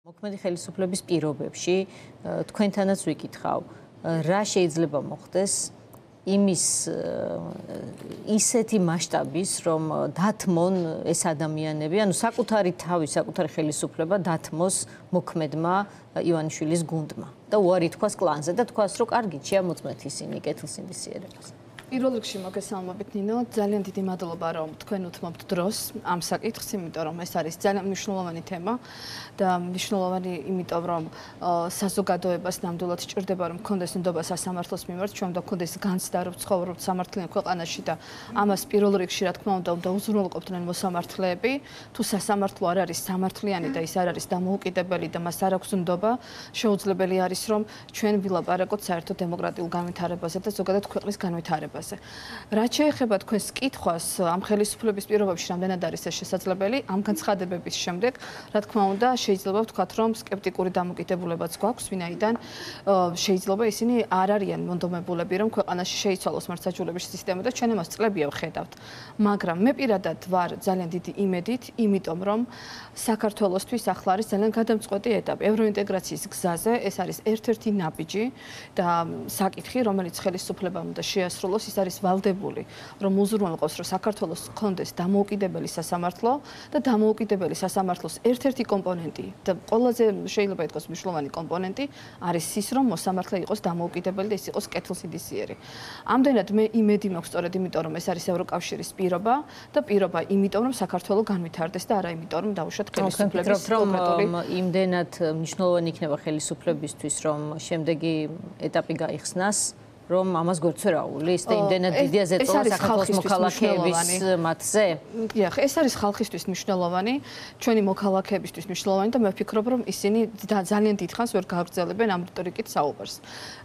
მოქმედი ხელისუფლების პირობებში თქვენთანაც ვიკითხავ, რა შეიძლება მოხდეს იმის ისეთი მასშტაბის, რომ დათმონ ეს ადამიანები, ანუ საკუთარი თავი, საკუთარი ხელისუფლება დათმოს მოქმედმა ივანიშვილის გუნდმა და უარი თქვას კლანზე და თქვას, რომ კარგი, შეამოწმეთ ისინი კეთილსინდისიერებას. პირველ რიგში მოგესალმებით ნინო, ძალიან დიდი მადლობა რომ თქვენ უთმობთ დროს ამ საკითხს, იმიტომ რომ ეს არის ძალიან მნიშვნელოვანი თემა და მნიშვნელოვანი იმიტომ რომ საზოგადოებას ნამდვილად სჭირდება რომ კონდეს ნდობა სასამართლოს მიმართ, ჩვენ უნდა კონდეს განცდა რომ ცხოვრობთ სამართლიან ქვეყანაში და ამას პირველ რიგში რა თქმა უნდა უზრუნველყოფდნენ მოსამართლეები, თუ სასამართლო არ არის სამართლიანი და ის არ არის დამოუკიდებელი და მას არ აქვს ნდობა, შეუძლებელი არის რომ ჩვენ ვილაპარაკოთ საერთო დემოკრატიულ განვითარებაზე და ზოგადად ქვეყნის განვითარებაზე. რაც შეეხება თქვენს კითხვას ამ ხელისუფლების პირობებში რამდენად არის ეს შესაძლებელი ამ განცხადებების შემდეგ რა თქმა უნდა შეიძლება ვთქვათ რომ სკეპტიკური დამოკიდებულებაც გვაქვს ვინაიდან შეიძლება ისინი არ არიან მონდომებულები რომ ქვეყანაში შეიცვალოს მართლმსაჯულების სისტემა და ჩვენ ამას წლებია ვხედავთ მაგრამ მე პირადად ვარ ძალიან დიდი იმედით იმიტომ რომ საქართველოსთვის ახლა არის ძალიან გადამწყვეტი ეტაპი ევროინტეგრაციის გზაზე ეს არის ერთ-ერთი ნაბიჯი და საკითხი რომელიც ხელისუფლებამ უნდა შეასრულოს ის არის ვალდებული, რომ უზრუნველყოს, რომ საქართველოს კონდეს დამოუკიდებელი სასამართლო და დამოუკიდებელი სასამართლოს ერთ-ერთი კომპონენტი და ყველაზე შეიძლება ითქვას მნიშვნელოვანი კომპონენტი არის ის, რომ მოსამართლე იყოს დამოუკიდებელი და ის იყოს კეთილსინდისიერი. ამდენად მე იმედი მაქვს სწორედ იმიტომ, რომ ეს არის ევროკავშირის პირობა და პირობა იმიტომ, რომ საქართველო განვითარდეს და არა იმიტომ, რომ დაუშვათ ხელისუფლების კონკრეტული იმდენად მნიშვნელოვანი იქნება ხელისუფლებისთვის, რომ შემდეგი ეტაპი გაიხსნას რომ ამას გვერდსვერავულის და იმდენად დიდია ზეწოლა საქართველოს მოქალაქეების მათზე? დიახ, ეს არის ხალხისთვის მნიშვნელოვანი, ჩვენი მოქალაქეებისთვის მნიშვნელოვანი და მე ვფიქრობ, რომ ისინი ძალიან დიდხანს ვერ გააგრძელებენ ამ რიტორიკით საუბარს.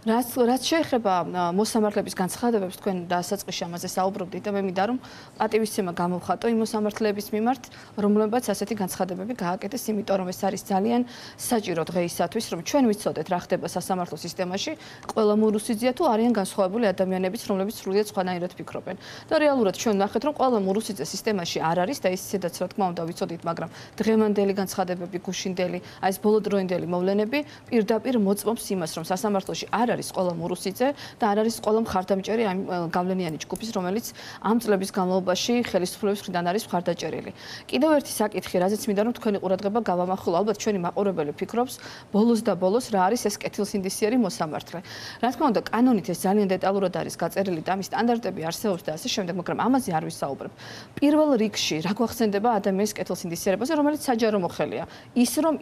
რაც შეეხება მოსამართლეების განცხადებებს, თქვენ დასაწყისში ამაზე საუბრობდით და მე მინდა რომ პატივისცემა გამოვხატო იმ მოსამართლეების მიმართ, რომლებიც ასეთი განცხადებები გააკეთეს, იმიტომ რომ ეს არის ძალიან საჭირო დღეისათვის, რომ ჩვენ ვიცოდეთ რა ხდება სასამართლო სისტემაში, ყველა მურუსიძია თუ არიან განსხვავებული ადამიანებიც, რომლებიც სრულიად სხვანაირად ფიქრობენ. და რეალურად ჩვენ ნახეთ, რომ ყველა მურუსიძე სისტემაში არ არის და ისედაც რა თქმა უნდა ვიცოდით, მაგრამ დღევანდელი განცხადებები, გუშინდელი, აი ეს ბოლოდროინდელი მოვლენები პირდაპირ მოწმობს იმას, რომ სასამართლოში არ არის ყველა მურუსიძე და არ არის ყველა მხარდამჭერი ამ გავლენიანი ჯგუფის, რომელიც ამ წლების განმავლობაში ხელისუფლების მხრიდან არის მხარდაჭერილი. კიდევ ერთი საკითხი, რაზეც მინდა რომ თქვენი ყურადღება გავამახვილო, ალბათ ჩვენი მაყურებელი ფიქრობს, ბოლოს და ბოლოს რა არის ეს კეთილსინდისიერი მოსამართლე. რა თქმა უნდა, კანონით ეს ძალიან დეტალურად არის გაწერილი და ამის სტანდარტები არსებობს და ასე შემდეგ, მაგრამ ამაზე არ ვისაუბრებ. პირველ რიგში რა გვახსენდება ადამიანის კეთილსინდისიერებაზე, რომელიც საჯარო მოხელია. ის რომ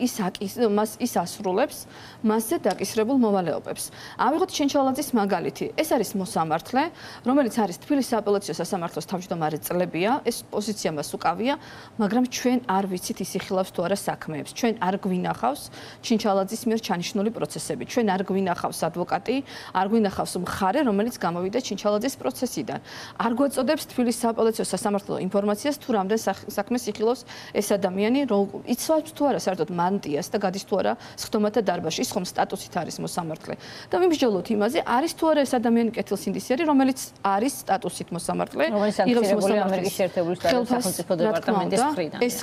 ის ასრულებს მასზე დაკისრებულ მოვალეობებს. ავიღოთ ჩინჩალაძის მაგალითი. ეს არის მოსამართლე, რომელიც არის თბილისის სააპელაციო სასამართლოს თავმჯდომარე წლებია, ეს პოზიცია მას უკავია, მაგრამ ჩვენ არ ვიცით ის იხილავს თუ არა საქმეებს. ჩვენ არ გვინახავს ჩინჩალაძის მიერ ჩანიშნული პროცესები. ჩვენ არ გვინახავს ადვოკატი, არ გვინახავს მხარე, რომელიც გამოვიდა ჩინჩალაძის პროცესიდან. არ გვაწოდებს თბილისის სააპელაციო სასამართლო ინფორმაციას თუ რამდენ საქმეს იხილავს ეს ადამიანი, იცავს თუ არა საერთოდ მანტიას და გადის თუ არა სხდომათა დარბაზში, ის ხომ სტატუსით არის მოსამართლე. და ვიმსჯელოთ იმაზე, არის თუ არა ეს ადამიანი კეთილსინდისიერი, რომელიც არის სტატუსით მოსამართლე, იღებს ამერიკის შეერთებული შტატების სახელმწიფო დეპარტამენტის მხრიდან. ეს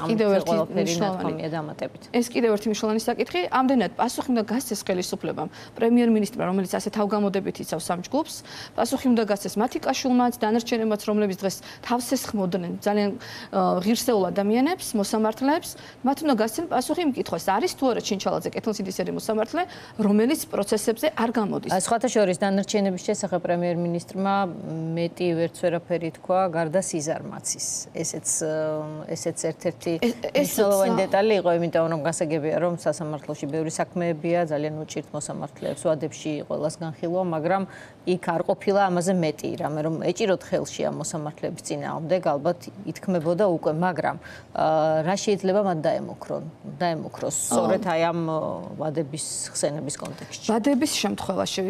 კიდევ ერთი მნიშვნელოვანი საკითხი. ამდენად პასუხი უნდა გასცეს ხელისუფლებამ, პრემიერ-მინისტრმა, რომელიც ასე თავგამოდებით იცავს ამ ჯგუფს, პასუხი უნდა გასცეს მათიკაშვილმაც, დანარჩენებმაც, რომლებიც დღეს თავს ესხმოდნენ ძალიან ღირსეულ ადამიანებს, მოსამართლეებს, მათ უნდა გასცენ პასუხი იმ კითხვას, არის თუ არა ჩინჩალაძე კეთილსინდისიერი მოსამართლე, რომელიც პროცესებზე არ გამოდის. სხვათა შორის დანარჩენების შესახებ პრემიერ-მინისტრმა მეტი ვერც ვერაფერი თქვა, გარდა სიზარმაცის. ესეც ერთ-ერთი მნიშვნელოვანი დეტალი იყო, იმიტომ რომ გასაგებია, რომ სასამართლოში ბევრი საქმეებია, ძალიან უჭირთ მოსამართლეებს ვადებში ყველას განხილვა, მაგრამ იქ არ ყოფილა ამაზე მეტი, რამე რომ ეჭიროთ ხელში ამ მოსამართლეების წინააღმდეგ, ალბათ ითქმებოდა უკვე, მაგრამ რა შეიძლება მათ დაემუქროს სწორედ აი ამ ვადების ხსენების კონტექსტში. ვადების შემთხვევაში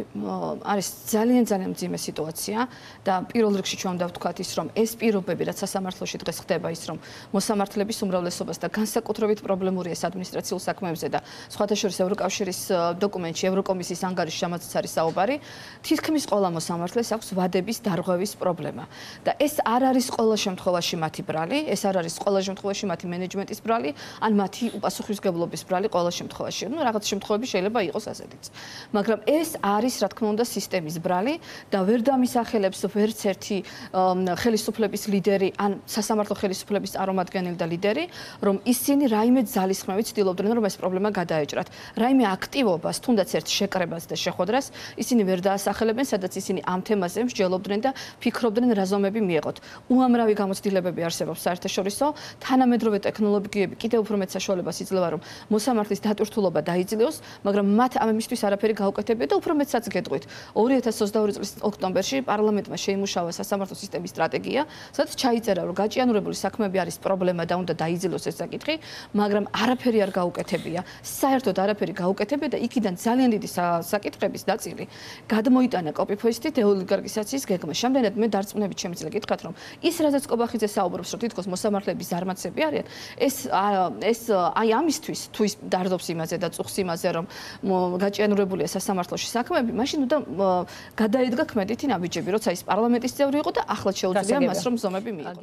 არის ძალიან მძიმე სიტუაცია და პირველ რიგში ჩვენ უნდა ვთქვათ ის, რომ ეს პირობები, რაც სასამართლოში დღეს ხდება ის, რომ მოსამართლეების უმრავლესობას და განსაკუთრებით პრობლემური ეს ადმინისტრაციულ საქმეებზე და სხვათა შორის ევროკავშირის დოკუმენტში, ევროკომისიის ანგარიშში ამაც არის საუბარი, თითქმის ყველა მოსამართლეს აქვს ვადების დარღვევის პრობლემა და ეს არ არის ყველა შემთხვევაში მათი ბრალი, ეს არ არის ყველა შემთხვევაში მათი მენეჯმენტის ბრალი, ან მათი უპასუხისმგებლობის ბრალი ყველა შემთხვევაში. Ну, რაღაც შემთხვევები შეიძლება იყოს ასეთიც. მაგრამ ეს არის, რა თქმა უნდა, სისტემის ბრალი და ვერ დამისახელებს ვერც ერთი ხელისუფლების ლიდერი ან სასამართლო ხელისუფლების წარმომადგენელი და ლიდერი, რომ ისინი რაიმე ძალისხმევით ცდილობდნენ, რომ ეს პრობლემა გადაეჭრათ. რაიმე აქტივობას, თუნდაც ერთ შეკრებას და შეხვედრას ისინი ვერ დაასახელებენ, სადაც ისინი ამ თემაზე მსჯელობდნენ და ფიქრობდნენ რა ზომები მიეღოთ. უამრავი გამოცდილებები არსებობს საერთაშორისო, თანამედროვე ტექნოლოგიები კიდევ უფრო მეტ საშუალებას იძლევა, რომ მოსამართლის დატვირთულობა დაიძლიოს, მაგრამ მათ ამისთვის არაფერი გაუკეთებია და უფრო მეტსაც გეტყვით. 2022 წლის ოქტომბერში პარლამენტმა შეიმუშავა სასამართლო სისტემის სტრატეგია, სადაც ჩაიწერა, რომ გაჭიანურებული საქმეები არის პრობლემა და უნდა დაიძილოს ეს საკითხი, მაგრამ არაფერი არ გაუკეთებია. საერთოდ არაფერი გაუკეთებია და იქიდან ძალიან დიდი საკითხების ნაწილი გადმოიტანა კოპი-პეისტით დეოლიგარქიზაციის გეგმა. Შემდეგად მე დარწმუნებით შემიძლია გითხრათ, რომ ის რაზეც კობახიძე საუბრობს, რომ თითქოს მოსამართლეების ზარმაცები არიან, ეს აი ამისთვის თუ ის დარდობს იმაზე და წუხს იმაზე, რომ გაჭიანურებულია სასამართლოში საქმეები, მაშინ უნდა გადაედგა ქმედითი ნაბიჯები, როცა ის პარლამენტის წევრი იყო და ახლაც შეუძლია მას რომ ზომები მიიღოს.